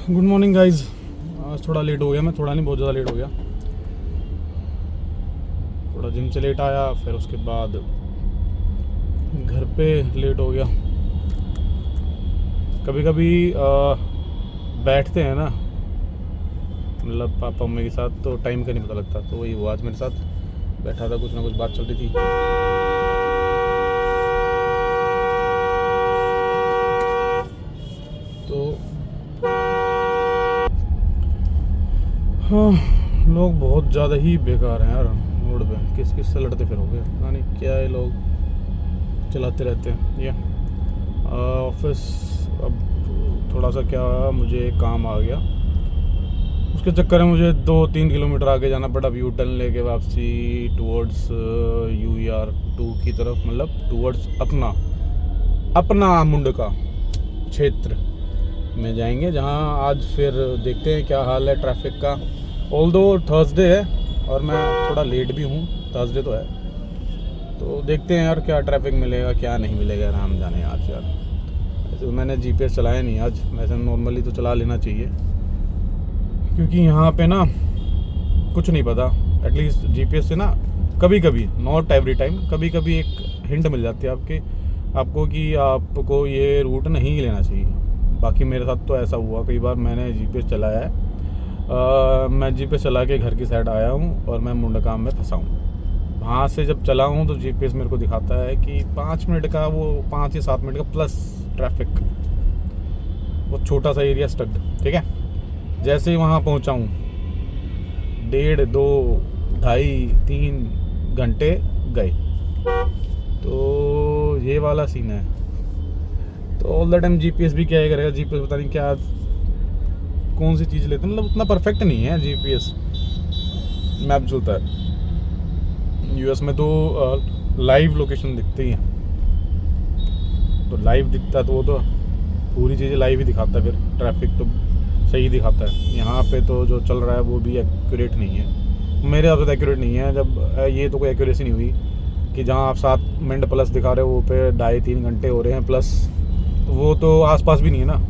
Good morning guys. आज थोड़ा late हो गया, मैं थोड़ा नहीं बहुत ज़्यादा लेट हो गया। थोड़ा जिम से लेट आया, फिर उसके बाद घर पे लेट हो गया। कभी कभी बैठते हैं ना, मतलब पापा मम्मी के साथ, तो टाइम का नहीं पता लगता। तो वही वो आज मेरे साथ बैठा था, कुछ ना कुछ बात चल रही थी। तो हाँ, लोग बहुत ज़्यादा ही बेकार हैं यार। रोड पे किस किस से लड़ते फिरोगे, पता नहीं क्या है, लोग चलाते रहते हैं। ये ऑफिस अब थोड़ा सा क्या, मुझे काम आ गया, उसके चक्कर में मुझे 2-3 किलोमीटर आगे जाना पड़ा। अब यू टर्न लेके वापसी टूवर्ड्स UER2 की तरफ, मतलब टूवर्ड्स अपना मुंडका क्षेत्र में जाएंगे, जहां आज फिर देखते हैं क्या हाल है ट्रैफिक का। ऑल्दो थर्सडे है और मैं थोड़ा लेट भी हूँ, थर्सडे तो है, तो देखते हैं यार क्या ट्रैफिक मिलेगा क्या नहीं मिलेगा, राम जाने आज यार। वैसे तो मैंने GPS चलाया नहीं आज, वैसे नॉर्मली तो चला लेना चाहिए, क्योंकि यहाँ पे ना कुछ नहीं पता। एटलीस्ट GPS से ना कभी कभी, नॉट एवरी टाइम, कभी कभी एक हिंट मिल जाती है आपको कि आपको ये रूट नहीं लेना चाहिए। बाकी मेरे साथ तो ऐसा हुआ, कई बार मैंने GPS चलाया है। मैं GPS चला के घर की साइड आया हूँ और मैं मुंडकाम में फंसा हूँ। वहाँ से जब चला हूँ तो GPS मेरे को दिखाता है कि 5 मिनट का, वो 5 या 7 मिनट का प्लस ट्रैफिक, वो छोटा सा एरिया स्टक्ड, ठीक है। जैसे ही वहाँ पहुँचा हूँ, 1.5, 2, 2.5, 3 घंटे गए। तो ये वाला सीन है। तो ऑल द टाइम GPS भी क्या ही करेगा, GPS पता नहीं क्या कौन सी चीज़ लेते हैं, मतलब उतना परफेक्ट नहीं है GPS मैप जो होता है। US में तो लाइव लोकेशन दिखती है, तो लाइव दिखता है तो वो तो पूरी चीज़ें लाइव ही दिखाता है, फिर ट्रैफिक तो सही दिखाता है। यहाँ पे तो जो चल रहा है वो भी एक्यूरेट नहीं है, मेरे हिसाब से एक्यूरेट नहीं है। जब ये तो कोई एक्यूरेसी नहीं हुई कि जहाँ आप 7 मिनट प्लस दिखा रहे हो, वो पे 2.5-3 घंटे हो रहे हैं प्लस, वो तो आसपास भी नहीं है ना।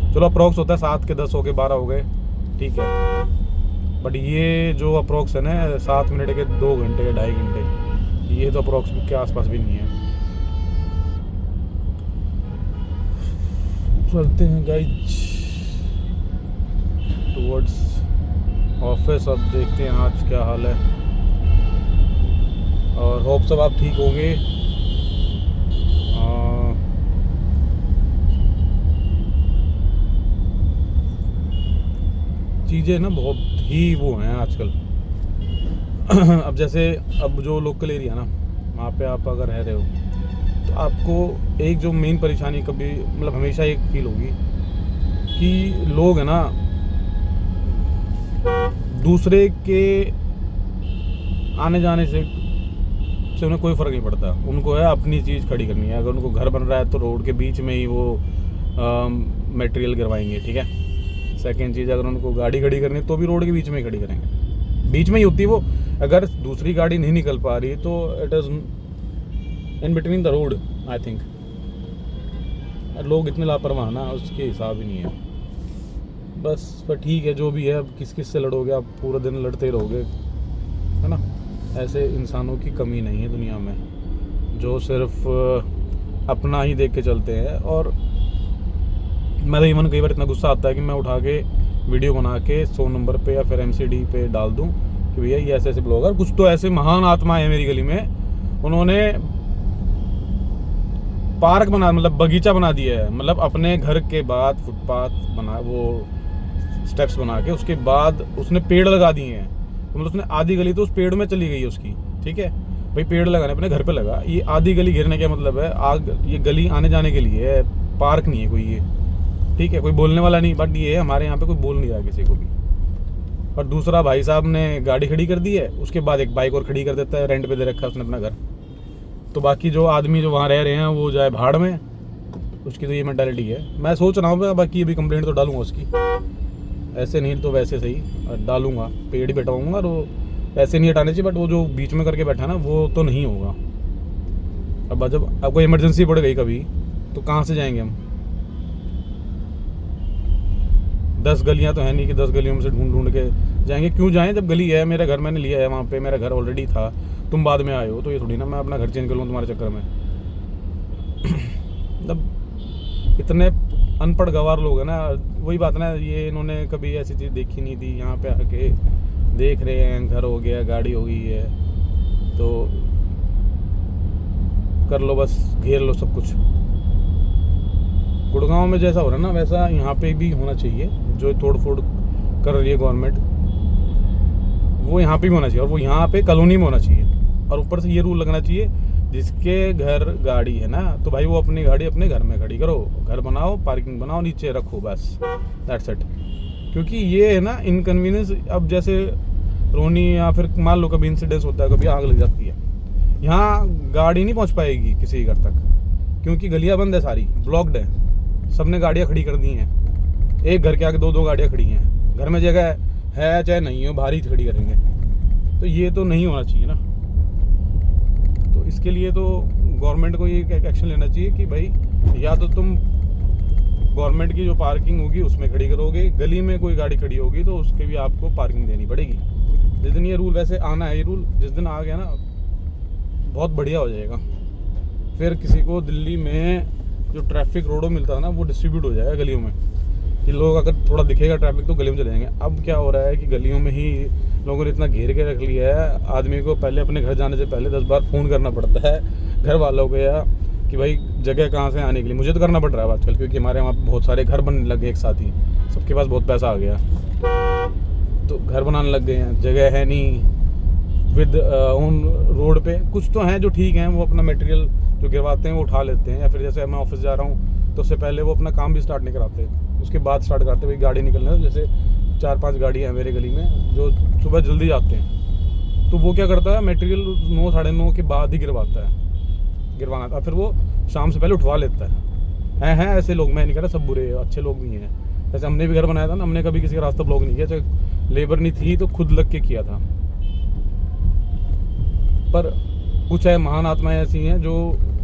चलो अप्रोक्स होता है 7 के 10 हो गए, 12 हो गए, ठीक है। बट ये जो अप्रोक्स है ना 7 मिनट के 2 घंटे के 2.5 घंटे, ये तो अप्रोक्स के आसपास भी नहीं है। चलते हैं गाइज टूवर्ड्स ऑफिस। अब देखते हैं आज क्या हाल है, और होप सब आप ठीक होंगे। चीज़ें ना बहुत ही वो हैं आजकल। अब जैसे अब जो लोकल एरिया ना, वहाँ पे आप अगर रह रहे हो तो आपको एक जो मेन परेशानी कभी, मतलब हमेशा एक फील होगी कि लोग है ना, दूसरे के आने जाने से उन्हें कोई फ़र्क नहीं पड़ता। उनको है अपनी चीज़ खड़ी करनी है। अगर उनको घर बन रहा है तो रोड के बीच में ही वो मटेरियल गिरवाएंगे, ठीक है। सेकेंड चीज़, अगर उनको गाड़ी खड़ी करनी है तो भी रोड के बीच में ही खड़ी करेंगे, बीच में ही होती है वो। अगर दूसरी गाड़ी नहीं निकल पा रही तो it is in between the road, I think. लोग इतने लापरवाह ना, उसके हिसाब ही नहीं है बस। पर ठीक है, जो भी है, अब किस किस से लड़ोगे आप, पूरा दिन लड़ते ही रहोगे, है ना। ऐसे इंसानों की कमी नहीं है दुनिया में, जो सिर्फ अपना ही देख के चलते हैं। और मैं तो इवन कई बार इतना गुस्सा आता है कि मैं उठा के वीडियो बना के 100 नंबर पे या फिर MCD पे डाल दूं कि भैया ये ऐसे ऐसे ब्लॉगर, कुछ तो ऐसे महान आत्मा है मेरी गली में, उन्होंने पार्क बना, मतलब बगीचा बना दिया है, मतलब अपने घर के बाद फुटपाथ बना, वो स्टेप्स बना के, उसके बाद उसने पेड़ लगा दिए हैं। तो मतलब उसने आधी गली तो उस पेड़ में चली गई है उसकी, ठीक है भाई। पेड़ लगाने अपने घर पे लगा, ये आधी गली घेरने का मतलब है ये गली आने जाने के लिए है, पार्क नहीं है कोई ये, ठीक है। कोई बोलने वाला नहीं, बट ये है हमारे यहाँ पे कोई बोल नहीं रहा किसी को भी। और दूसरा, भाई साहब ने गाड़ी खड़ी कर दी है, उसके बाद एक बाइक और खड़ी कर देता है, रेंट पे दे रखा है उसने अपना घर। तो बाकी जो आदमी जो वहाँ रह रहे हैं वो जाए भाड़ में, उसकी तो ये मेंटालिटी है। मैं सोच रहा हूँ बाकी अभी कंप्लेंट तो डालूंगा उसकी, ऐसे नहीं तो वैसे सही डालूंगा, पेड़ ही बैठाऊंगा। और वो ऐसे नहीं हटाने चाहिए, बट वो जो बीच में करके बैठा ना, वो तो नहीं होगा। अब जब आपको इमरजेंसी पड़ गई कभी, तो कहाँ से जाएंगे हम। 10 गलियां तो है नहीं कि 10 गलियों में से ढूंढ ढूंढ के जाएंगे। क्यों जाएं जब गली है, मेरा घर मैंने लिया है, वहाँ पे मेरा घर ऑलरेडी था, तुम बाद में आए हो, तो ये थोड़ी ना मैं अपना घर चेंज कर लूँ तुम्हारे चक्कर में। मतलब इतने अनपढ़ गवार लोग हैं ना, वही बात ना, ये इन्होंने कभी ऐसी चीज़ देखी नहीं थी, यहाँ पे आके देख रहे हैं घर हो गया, गाड़ी हो गई है, तो कर लो बस, घेर लो सब कुछ। गुड़गांव में जैसा हो रहा है ना, वैसा यहाँ पे भी होना चाहिए। जो तोड़ फोड़ कर रही है गवर्नमेंट, वो यहाँ पे भी होना चाहिए, और वो यहाँ पे कॉलोनी में होना चाहिए। और ऊपर से ये रूल लगना चाहिए, जिसके घर गाड़ी है ना, तो भाई वो अपनी गाड़ी अपने घर में खड़ी करो, घर बनाओ, पार्किंग बनाओ, नीचे रखो, बस दैट्स इट। क्योंकि ये है ना इनकन्वीनियंस। अब जैसे रोनी या फिर मान लो कभी इंसिडेंस होता है, कभी आग लग जाती है, यहाँ गाड़ी नहीं पहुँच पाएगी किसी घर तक, क्योंकि गलियाँ बंद है, सारी ब्लॉक्ड है, सबने गाड़ियाँ खड़ी कर दी हैं। एक घर के आगे 2-2 गाड़ियाँ खड़ी हैं, घर में जगह है चाहे नहीं हो, बाहर ही खड़ी करेंगे। तो ये तो नहीं होना चाहिए ना। तो इसके लिए तो गवर्नमेंट को ये एक्शन लेना चाहिए कि भाई या तो तुम गवर्नमेंट की जो पार्किंग होगी उसमें खड़ी करोगे, गली में कोई गाड़ी खड़ी होगी तो उसके भी आपको पार्किंग देनी पड़ेगी। जिस दिन ये रूल वैसे आना है, ये रूल जिस दिन आ गया ना, बहुत बढ़िया हो जाएगा। फिर किसी को दिल्ली में जो ट्रैफिक रोडों मिलता है ना, वो डिस्ट्रीब्यूट हो जाएगा गलियों में, कि लोग अगर थोड़ा दिखेगा ट्रैफिक तो गलियों में चले जाएंगे। अब क्या हो रहा है कि गलियों में ही लोगों ने इतना घेर के रख लिया है, आदमी को पहले अपने घर जाने से पहले 10 बार फ़ोन करना पड़ता है घर वालों को, या कि भाई जगह कहाँ से आने के लिए। मुझे तो करना पड़ रहा है आजकल, क्योंकि हमारे वहाँ बहुत सारे घर बनने लगे एक साथ ही, सबके पास बहुत पैसा आ गया तो घर बनाने लग गए हैं, जगह है नहीं। विद ऑन रोड पे कुछ तो हैं जो ठीक हैं, वो अपना मटेरियल जो गिरवाते हैं वो उठा लेते हैं, या फिर जैसे मैं ऑफिस जा रहा हूँ तो उससे पहले वो अपना काम भी स्टार्ट नहीं कराते, उसके बाद स्टार्ट कराते भाई गाड़ी निकलने। जैसे 4-5 गाड़ियाँ हैं मेरे गली में जो सुबह जल्दी जाते हैं, तो वो क्या करता है, मटेरियल 9 साढ़े 9 के बाद ही गिरवाना था, फिर वो शाम से पहले उठवा लेता है ऐसे लोग। मैं नहीं कह रहा सब बुरे, अच्छे लोग भी हैं। जैसे हमने भी घर बनाया था ना, हमने कभी किसी का रास्ता ब्लॉक नहीं किया, चाहे लेबर नहीं थी तो खुद लग के किया था। पर कुछ है महान आत्माएं ऐसी हैं जो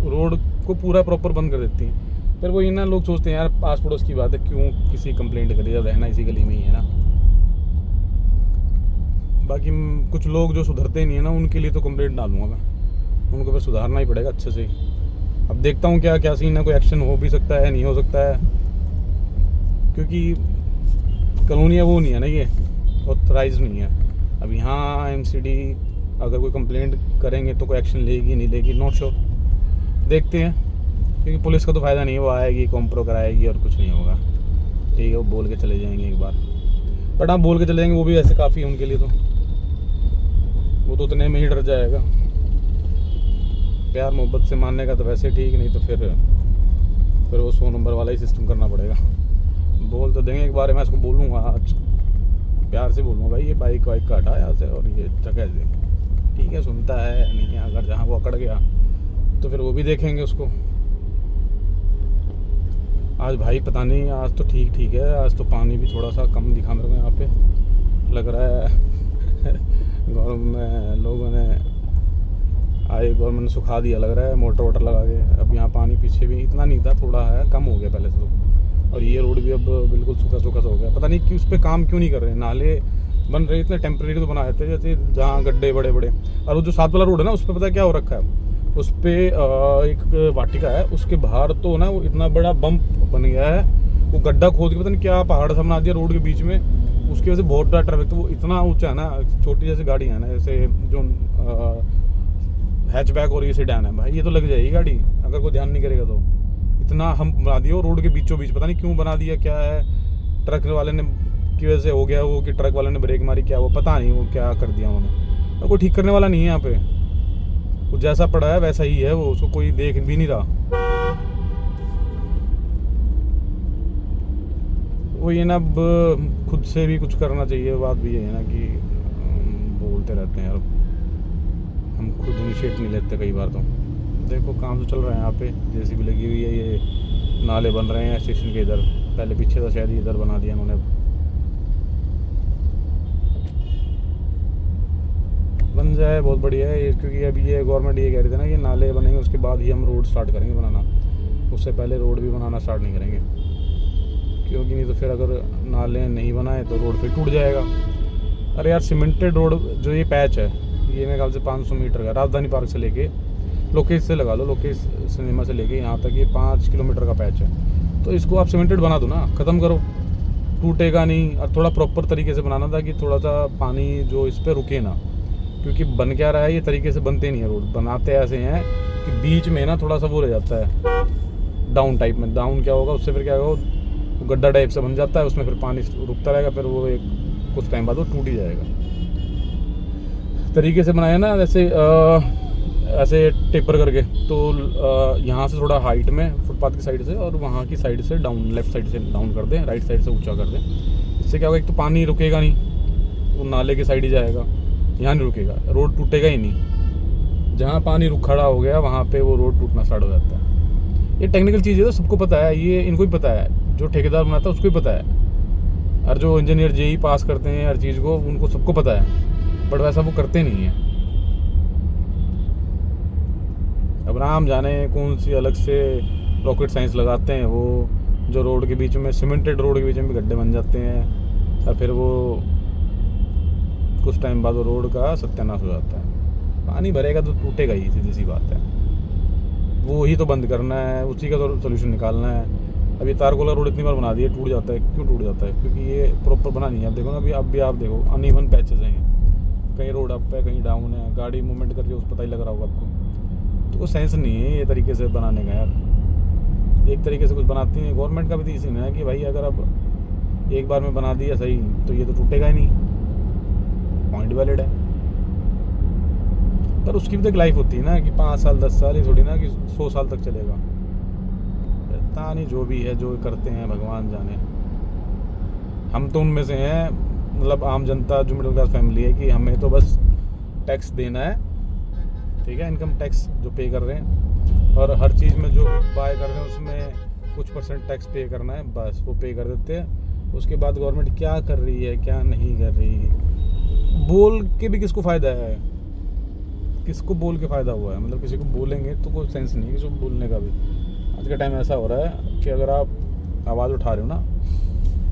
रोड को पूरा प्रॉपर बंद कर देती हैं। फिर वो ये ना लोग सोचते हैं यार पास पड़ोस की बात है, क्यों किसी कंप्लेंट करिए, जब रहना इसी गली में ही है ना। बाकी कुछ लोग जो सुधरते नहीं है ना, उनके लिए तो कंप्लेंट डालूंगा मैं, उनको फिर सुधारना ही पड़ेगा अच्छे से। अब देखता हूँ क्या क्या सीन है, कोई एक्शन हो भी सकता है, नहीं हो सकता है, क्योंकि कॉलोनियाँ वो नहीं है ना, ये ऑथराइज नहीं है। अब यहाँ एमसीडी अगर कोई कंप्लेंट करेंगे तो कोई एक्शन लेगी नहीं लेगी, नॉट श्योर, देखते हैं। क्योंकि पुलिस का तो फ़ायदा नहीं है, वो आएगी कॉम्प्रो कराएगी और कुछ नहीं होगा, ठीक है, वो बोल के चले जाएंगे एक बार। बट हाँ बोल के चले जाएंगे वो भी ऐसे काफ़ी है उनके लिए, तो वो तो उतने में ही डर जाएगा। प्यार मोहब्बत से मानने का तो वैसे ठीक, नहीं तो फिर वो 100 नंबर वाला ही सिस्टम करना पड़ेगा। बोल तो देंगे एक बार, मैं इसको बोलूँगा आज प्यार से, बोलूँगा भाई ये बाइक वाइक का हटा यहाँ से और ये जगह दे, ठीक है, सुनता है नहीं है। अगर जहाँ वो अकड़ गया तो फिर वो भी देखेंगे उसको। आज भाई पता नहीं, आज तो ठीक है, आज तो पानी भी थोड़ा सा कम दिखा मेरे को यहाँ पे लग रहा है। गवर्नमेंट लोगों ने गवर्नमेंट ने सुखा दिया लग रहा है, मोटर वोटर लगा के। अब यहाँ पानी पीछे भी इतना नहीं था, थोड़ा है, कम हो गया पहले से तो। और ये रोड भी अब बिल्कुल सूखा सा हो गया। पता नहीं कि उस पर काम क्यों नहीं कर रहे, नाले बन रहे इतने टेम्परेरी तो बना देते, जैसे जहाँ गड्ढे बड़े बड़े। और वो जो 7 वाला रोड है ना, उस पर पता है क्या हो रखा है, उस पर एक वाटिका है, उसके बाहर तो ना वो इतना बड़ा बम्प बन गया है, वो गड्ढा खोद के पता नहीं क्या पहाड़ सा बना दिया रोड के बीच में, उसकी वजह से बहुत बड़ा ट्रैफिक। तो वो इतना ऊंचा है ना, छोटी जैसी गाड़ी है ना, जैसे जो हैचबैक और ये सेडान है, भाई ये तो लग जाएगी गाड़ी अगर कोई ध्यान नहीं करेगा तो। इतना हम बना दिया रोड के बीचों बीच, पता नहीं क्यों बना दिया, क्या है, ट्रक वाले ने की वजह से हो गया वो, कि ट्रक वाले ने ब्रेक मारी, क्या वो पता नहीं वो क्या कर दिया उन्होंने। और कोई ठीक करने वाला नहीं है यहाँ पे, वो जैसा पड़ा है वैसा ही है, वो उसको कोई देख भी नहीं रहा। वो ये ना अब खुद से भी कुछ करना चाहिए। बात भी है ना कि बोलते रहते हैं यार, हम खुद इनिशिएट नहीं लेते कई बार। तो देखो काम तो चल रहा है यहाँ पे, जेसीबी लगी हुई है, ये नाले बन रहे हैं स्टेशन के इधर, पहले पीछे था शायद, इधर बना दिया उन्होंने। बन जाए बहुत बढ़िया है ये, क्योंकि अभी ये गवर्नमेंट ये कह रही थी ना कि नाले बनेंगे उसके बाद ही हम रोड स्टार्ट करेंगे बनाना, उससे पहले रोड भी बनाना स्टार्ट नहीं करेंगे। क्योंकि नहीं तो फिर अगर नाले नहीं बनाए तो रोड फिर टूट जाएगा। अरे यार सीमेंटेड रोड जो ये पैच है ये मेरे ख्याल से 500 मीटर का, राजधानी पार्क से लेके लोकेश से लगा लो, लोकेश सिनेमा से लेके यहाँ तक ये 5 किलोमीटर का पैच है। तो इसको आप सीमेंटेड बना दो ना, ख़त्म करो, टूटेगा नहीं। और थोड़ा प्रॉपर तरीके से बनाना था कि थोड़ा सा पानी जो इस पर रुके ना, क्योंकि बन क्या रहा है ये तरीके से बनते नहीं है रोड, बनाते ऐसे हैं कि बीच में ना थोड़ा सा वो रह जाता है डाउन टाइप में। डाउन क्या होगा उससे फिर क्या होगा, वो गड्ढा टाइप से बन जाता है, उसमें फिर पानी रुकता रहेगा, फिर वो एक कुछ टाइम बाद वो टूट ही जाएगा। तरीके से बनाया ना जैसे ऐसे टेपर करके, तो यहाँ से थोड़ा हाइट में फुटपाथ की साइड से और वहाँ की साइड से डाउन, लेफ्ट साइड से डाउन कर दें, राइट साइड से ऊंचा कर दें। इससे क्या होगा, एक तो पानी रुकेगा नहीं, वो नाले की साइड ही जाएगा, यहाँ नहीं रुकेगा, रोड टूटेगा ही नहीं। जहाँ पानी रुक खड़ा हो गया वहाँ पे वो रोड टूटना स्टार्ट हो जाता है। ये टेक्निकल चीज़ है तो सबको पता है, ये इनको ही पता है, जो ठेकेदार बनाता है उसको ही पता है, और जो इंजीनियर जेई पास करते हैं हर चीज़ को उनको सबको पता है, बट वैसा वो करते नहीं है। अब राम जाने कौन सी अलग से रॉकेट साइंस लगाते हैं वो, जो रोड के बीच में, सीमेंटेड रोड के बीच में भी गड्ढे बन जाते हैं, और फिर वो कुछ टाइम बाद वो रोड का सत्यानाश हो जाता है। पानी भरेगा तो टूटेगा ही, सीधी सी बात है। वो ही तो बंद करना है, उसी का तो सोल्यूशन निकालना है। अब ये तारकोला रोड इतनी बार बना दिया, टूट जाता है। क्यों टूट जाता है? क्योंकि ये प्रॉपर बना नहीं है। अब देखो ना, अभी आप देखो अनइवन पैचेस हैं, कहीं रोड अप है, कहीं डाउन है, गाड़ी मूवमेंट करके उस पता ही लग रहा होगा आपको। तो कोई सेंस नहीं है ये तरीके से बनाने का यार। एक तरीके से कुछ बनाती हैं, गवर्नमेंट का भी तो इसी है कि भाई अगर अब एक बार में बना दिया सही तो ये तो टूटेगा ही नहीं, पॉइंट वैलिड है। पर उसकी भी तो एक लाइफ होती है ना, कि 5 साल 10 साल, ये थोड़ी ना कि 100 साल तक चलेगा। पता नहीं, जो भी है जो करते हैं भगवान जाने। हम तो उनमें से हैं, मतलब आम जनता जो मिडिल क्लास फैमिली है, कि हमें तो बस टैक्स देना है, ठीक है, इनकम टैक्स जो पे कर रहे हैं, और हर चीज़ में जो बाय कर रहे हैं उसमें कुछ % टैक्स पे करना है, बस वो पे कर देते हैं। उसके बाद गवर्नमेंट क्या कर रही है क्या नहीं कर रही, बोल के भी किसको फ़ायदा है? किसको बोल के फ़ायदा हुआ है? मतलब किसी को बोलेंगे तो कोई सेंस नहीं है किसी को बोलने का भी। आज का टाइम ऐसा हो रहा है कि अगर आप आवाज़ उठा रहे हो ना,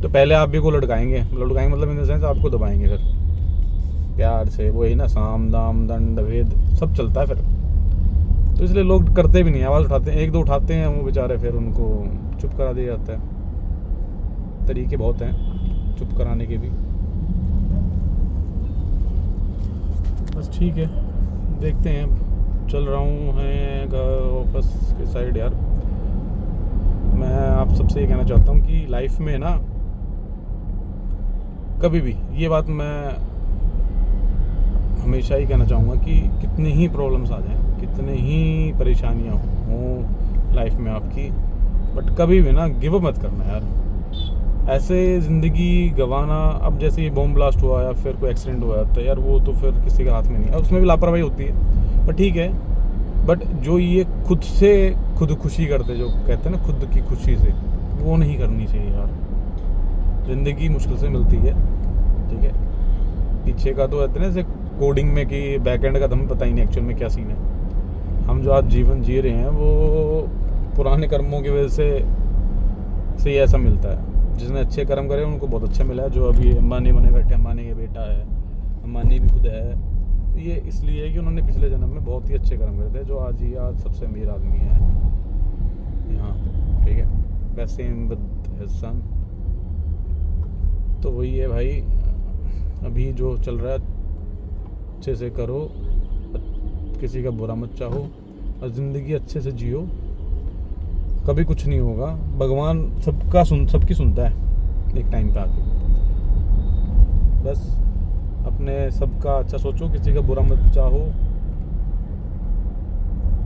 तो पहले आप भी को लटकाएंगे मतलब इन द सेंस आपको दबाएंगे, फिर प्यार से, वही ना, साम दाम दंड भेद सब चलता है फिर। तो इसलिए लोग करते भी नहीं, आवाज़ उठाते हैं, 1-2 उठाते हैं वो बेचारे, फिर उनको चुप करा दिया जाता है। तरीके बहुत हैं चुप कराने के भी। बस ठीक है, देखते हैं। चल रहा हूँ है ऑफिस के साइड यार। मैं आप सबसे ये कहना चाहता हूँ कि लाइफ में ना कभी भी, ये बात मैं हमेशा ही कहना चाहूँगा कि कितनी ही प्रॉब्लम्स आ जाएं, कितने ही परेशानियाँ हों लाइफ में आपकी, बट कभी भी ना गिव अप मत करना यार। ऐसे ज़िंदगी गंवाना, अब जैसे ये बॉम्ब ब्लास्ट हुआ या फिर कोई एक्सीडेंट हुआ तो यार वो तो फिर किसी के हाथ में नहीं है, उसमें भी लापरवाही होती है, पर ठीक है। बट जो ये खुद से खुदकुशी करते, जो कहते हैं ना खुद की खुशी से, वो नहीं करनी चाहिए यार। ज़िंदगी मुश्किल से मिलती है, ठीक है। पीछे का तो कहते हैं ना जैसे कोडिंग में कि बैक एंड का तो हमें पता ही नहीं एक्चुअल में क्या सीन है। हम जो आज जीवन जी रहे हैं वो पुराने कर्मों की वजह से ही ऐसा मिलता है। जिसने अच्छे कर्म करे उनको बहुत अच्छा मिला है। जो अभी अंबानी बने बैठे, अंबानी का बेटा है, अंबानी भी खुद है, तो ये इसलिए है कि उन्होंने पिछले जन्म में बहुत ही अच्छे कर्म करे थे, जो आज सबसे अमीर आदमी है यहाँ पे, ठीक है। वैसे विद हिज सन, तो वही है भाई। अभी जो चल रहा है अच्छे से करो, किसी का बुरा मत चाहो, और ज़िंदगी अच्छे से जियो। कभी कुछ नहीं होगा, भगवान सबकी सुनता है एक टाइम पे आके। बस अपने सबका अच्छा सोचो, किसी का बुरा मत चाहो,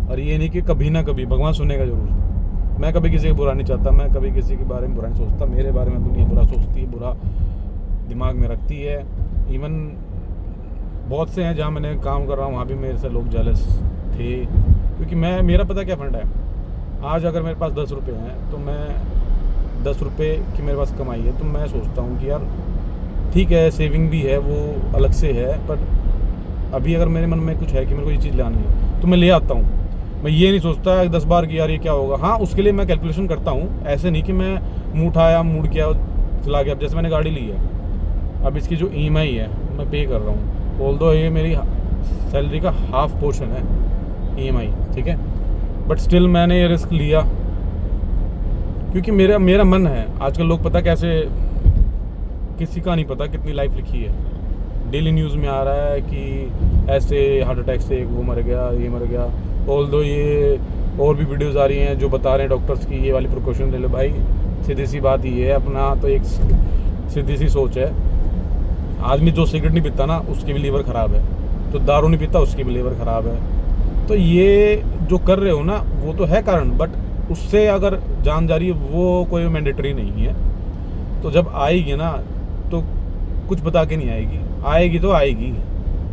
और ये नहीं कि कभी ना कभी भगवान सुनेगा ज़रूर। मैं कभी किसी का बुरा नहीं चाहता, मैं कभी किसी के बारे में बुरा नहीं सोचता। मेरे बारे में दुनिया बुरा सोचती है, बुरा दिमाग में रखती है। इवन बहुत से हैं जहाँ मैंने काम कर रहा हूँ, वहाँ भी मेरे से लोग जेलस थे, क्योंकि मेरा पता क्या फंडा है। आज अगर मेरे पास 10 रुपये हैं, तो मैं 10 रुपये की मेरे पास कमाई है, तो मैं सोचता हूँ कि यार ठीक है, सेविंग भी है, वो अलग से है, पर अभी अगर मेरे मन में कुछ है कि मेरे को ये चीज़ लानी है, तो मैं ले आता हूँ। मैं ये नहीं सोचता 10 बार कि यार ये क्या होगा। हाँ, उसके लिए मैं कैलकुलेशन करता हूँ, ऐसे नहीं कि मैं मुँह उठाया मूड किया चला गया। अब जैसे मैंने गाड़ी ली है, अब इसकी जो EMI है मैं पे कर रहा हूँ, ऑल्दो ये मेरी सैलरी का हाफ पोर्शन है EMI, ठीक है, बट स्टिल मैंने ये रिस्क लिया क्योंकि मेरा मन है। आजकल लोग पता कैसे, किसी का नहीं पता कितनी लाइफ लिखी है। डेली न्यूज़ में आ रहा है कि ऐसे हार्ट अटैक से एक वो मर गया, ये मर गया। ऑल्दो ये और भी वीडियोज़ आ रही हैं जो बता रहे हैं डॉक्टर्स की ये वाली प्रिकॉशन ले लो। भाई सीधी सी बात ये है, अपना तो एक सीधी सी सोच है। आदमी जो सिगरेट नहीं पीता ना उसकी भी लीवर ख़राब है, जो दारू नहीं पीता उसकी भी लीवर ख़राब है। तो ये जो कर रहे हो ना वो तो है कारण, बट उससे अगर जान जा रही है वो कोई मैंडेटरी नहीं है। तो जब आएगी ना तो कुछ बता के नहीं आएगी, आएगी तो आएगी,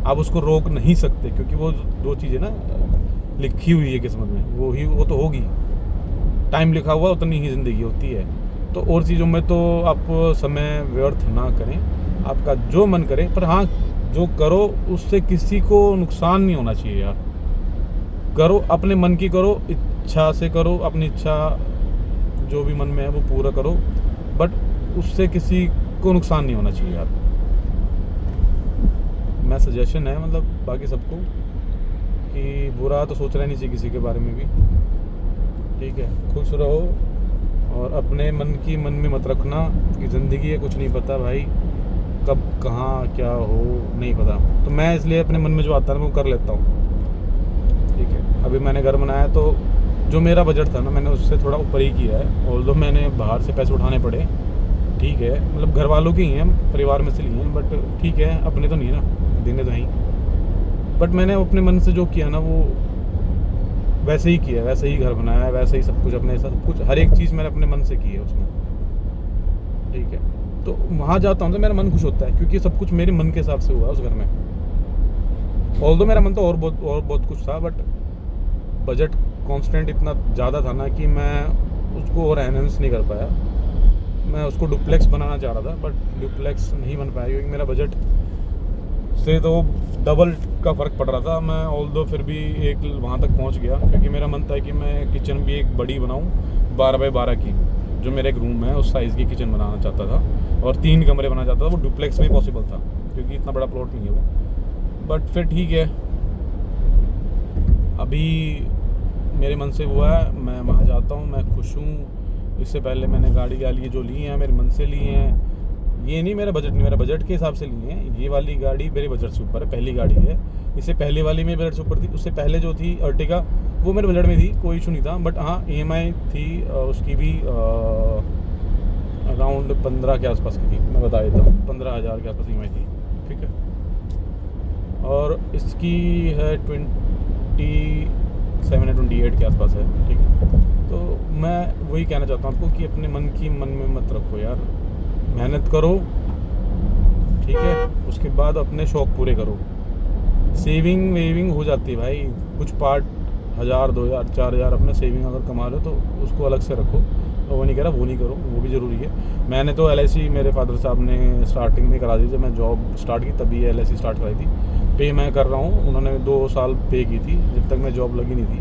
आप उसको रोक नहीं सकते क्योंकि वो दो चीज़ें ना लिखी हुई है किस्मत में, वो तो होगी। टाइम लिखा हुआ उतनी ही ज़िंदगी होती है। तो और चीज़ों में तो आप समय व्यर्थ ना करें, आपका जो मन करे, पर हाँ जो करो उससे किसी को नुकसान नहीं होना चाहिए यार। करो अपने मन की करो, इच्छा से करो, अपनी इच्छा जो भी मन में है वो पूरा करो, बट उससे किसी को नुकसान नहीं होना चाहिए यार। मैं सजेशन है मतलब बाकी सबको कि बुरा तो सोचना नहीं चाहिए किसी के बारे में भी, ठीक है। खुश रहो और अपने मन में मत रखना कि ज़िंदगी है, कुछ नहीं पता भाई कब कहाँ क्या हो नहीं पता। तो मैं इसलिए अपने मन में जो आता है वो कर लेता हूँ, ठीक है। अभी मैंने घर बनाया तो जो मेरा बजट था ना मैंने उससे थोड़ा ऊपर ही किया है। ऑल्दो मैंने बाहर से पैसे उठाने पड़े, ठीक है, मतलब घर वालों के ही हैं, परिवार में से लिए हैं, बट ठीक है, अपने तो नहीं है ना, देने तो हैं। बट मैंने अपने मन से जो किया ना वो वैसे ही किया, वैसे ही घर बनाया, वैसे ही सब कुछ अपने सब कुछ हर एक चीज़ मैंने अपने मन से की है उसमें, ठीक है। तो वहाँ जाता हूँ तो मेरा मन खुश होता है क्योंकि सब कुछ मेरे मन के हिसाब से हुआ उस घर में। ऑल्दो मेरा मन तो और बहुत कुछ था, बट बजट कांस्टेंट इतना ज़्यादा था ना कि मैं उसको और एनहेंस नहीं कर पाया। मैं उसको डुप्लेक्स बनाना चाह रहा था बट डुप्लेक्स नहीं बन पाया क्योंकि मेरा बजट से तो डबल का फ़र्क पड़ रहा था। मैं ऑल्दो फिर भी एक वहाँ तक पहुँच गया क्योंकि मेरा मन था कि मैं किचन भी एक बड़ी बनाऊँ 12 बाई 12 की, जो मेरा एक रूम है उस साइज़ की किचन बनाना चाहता था और 3 कमरे बनाना चाहता था। वो डुप्लेक्स में पॉसिबल था क्योंकि इतना बड़ा प्लॉट नहीं है वो, बट फिर ठीक है, अभी मेरे मन से हुआ है, मैं वहाँ जाता हूँ, मैं खुश हूँ। इससे पहले मैंने गाड़ी जो ली हैं मेरे मन से ली हैं, ये नहीं मेरा बजट नहीं, मेरा बजट के हिसाब से ली हैं। ये वाली गाड़ी मेरे बजट से ऊपर है, पहली गाड़ी है। इससे पहले वाली मेरे बजट से ऊपर थी, उससे पहले जो थी अर्टिगा वो मेरे बजट में थी, कोई इशू नहीं था। बट हाँ EMI थी उसकी भी अराउंड 15 के आसपास की थी, मैं बता देता हूँ 15,000 के आसपास EMI थी, ठीक है। और इसकी है 27-28 के आसपास है, ठीक है। तो मैं वही कहना चाहता हूँ आपको कि अपने मन में मत रखो यार, मेहनत करो, ठीक है। उसके बाद अपने शौक़ पूरे करो। सेविंग हो जाती है भाई, कुछ पार्ट 1000 2000 4000 अपना सेविंग अगर कमा लो तो उसको अलग से रखो। तो वो नहीं कह रहा वो नहीं करो, वो भी ज़रूरी है। मैंने तो LIC मेरे फादर साहब ने स्टार्टिंग में करा दी, जब मैं जॉब स्टार्ट की तभी LIC स्टार्ट कराई थी। पे मैं कर रहा हूँ, उन्होंने 2 साल पे की थी जब तक मैं जॉब लगी नहीं थी।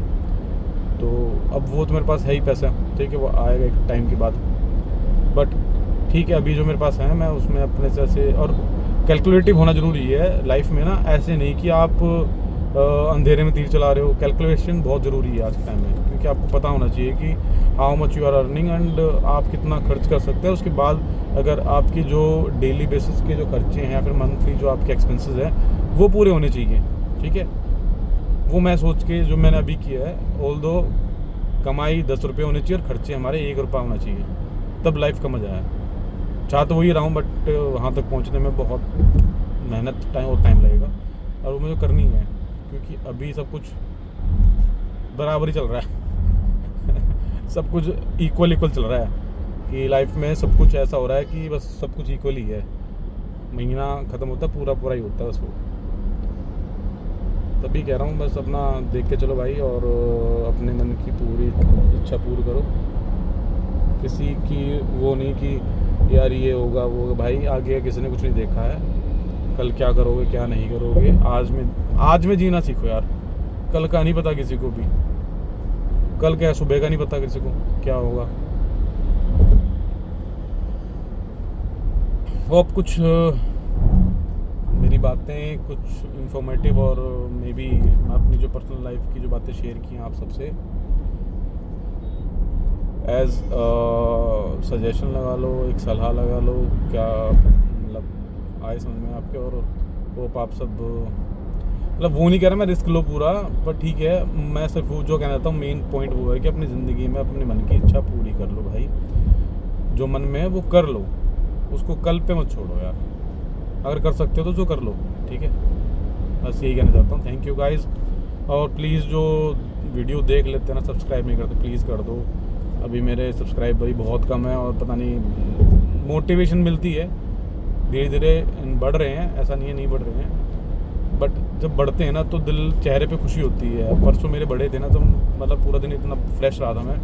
तो अब वो तो मेरे पास है ही पैसा, ठीक है, वो आएगा एक टाइम के बाद। बट ठीक है, अभी जो मेरे पास है मैं उसमें अपने से, और कैलकुलेटिव होना ज़रूरी है लाइफ में ना, ऐसे नहीं कि आप अंधेरे में तीर चला रहे हो। कैलकुलेशन बहुत ज़रूरी है आज के टाइम में, क्योंकि आपको पता होना चाहिए कि how much you are earning and आप कितना खर्च कर सकते हैं। उसके बाद अगर आपकी जो डेली बेसिस के जो खर्चे हैं या फिर मंथली जो आपके एक्सपेंसेस हैं वो पूरे होने चाहिए, ठीक है। वो मैं सोच के जो मैंने अभी किया है, ऑल्दो कमाई 10 रुपये होनी चाहिए और खर्चे हमारे 1 रुपया होना चाहिए, तब लाइफ का मज़ा है। चाह तो वही रहा हूँ, बट वहाँ तक पहुँचने में बहुत मेहनत टाइम लगेगा और वो मुझे करनी है, क्योंकि अभी सब कुछ बराबर ही चल रहा है सब कुछ इक्वल चल रहा है कि लाइफ में सब कुछ ऐसा हो रहा है कि बस सब कुछ इक्वल ही है। महीना ख़त्म होता है पूरा ही होता है बस वो। तभी कह रहा हूँ बस अपना देख के चलो भाई, और अपने मन की पूरी इच्छा पूरी करो। किसी की वो नहीं कि यार ये होगा वो होगा, भाई आगे किसी ने कुछ नहीं देखा है, कल क्या करोगे क्या नहीं करोगे। आज में जीना सीखो यार, कल का नहीं पता किसी को भी। कल क्या सुबह का नहीं पता किसी को क्या होगा। होप कुछ मेरी बातें कुछ इंफॉर्मेटिव और मे बी अपनी जो पर्सनल लाइफ की जो बातें शेयर की हैं आप सबसे एज सजेशन लगा लो, एक सलाह लगा लो, क्या मतलब आए समझ में आपके। और होप आप सब मतलब वो नहीं कह रहा मैं रिस्क लो पूरा, पर ठीक है मैं सिर्फ वो जो कहना चाहता हूँ मेन पॉइंट वो है कि अपनी ज़िंदगी में अपने मन की इच्छा पूरी कर लो भाई। जो मन में है वो कर लो, उसको कल पे मत छोड़ो यार। अगर कर सकते हो तो जो कर लो, ठीक है। बस यही कहना चाहता हूँ। Thank you guys. और प्लीज़ जो वीडियो देख लेते हैं ना सब्सक्राइब नहीं करते प्लीज़ कर दो। अभी मेरे सब्सक्राइब भाई बहुत कम है और पता नहीं मोटिवेशन मिलती है, धीरे धीरे बढ़ रहे हैं, ऐसा नहीं है नहीं बढ़ रहे हैं, बट जब बढ़ते हैं ना तो दिल चेहरे पे खुशी होती है। परसों मेरे बड़े थे ना तो मतलब पूरा दिन इतना फ्रेश रहा था मैं।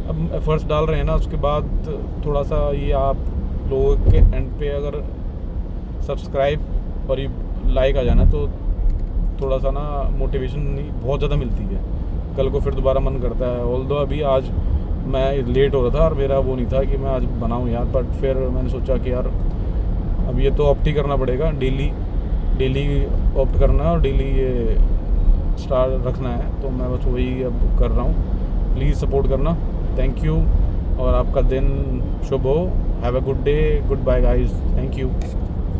अब एफर्ट्स डाल रहे हैं ना, उसके बाद थोड़ा सा ये आप लोगों के एंड पे अगर सब्सक्राइब और ये लाइक आ जाना तो थोड़ा सा ना मोटिवेशन बहुत ज़्यादा मिलती है। कल को फिर दोबारा मन करता है। ऑल्दो अभी आज मैं लेट हो रहा था और मेरा वो नहीं था कि मैं आज बनाऊं यार, बट फिर मैंने सोचा कि यार अब ये तो ऑप्ट ही करना पड़ेगा, डेली ऑप्ट करना है और डेली ये स्टार रखना है। तो मैं बस वही अब कर रहा हूँ। प्लीज़ सपोर्ट करना। थैंक यू और आपका दिन शुभ हो। Have a good day. Goodbye guys. Thank you.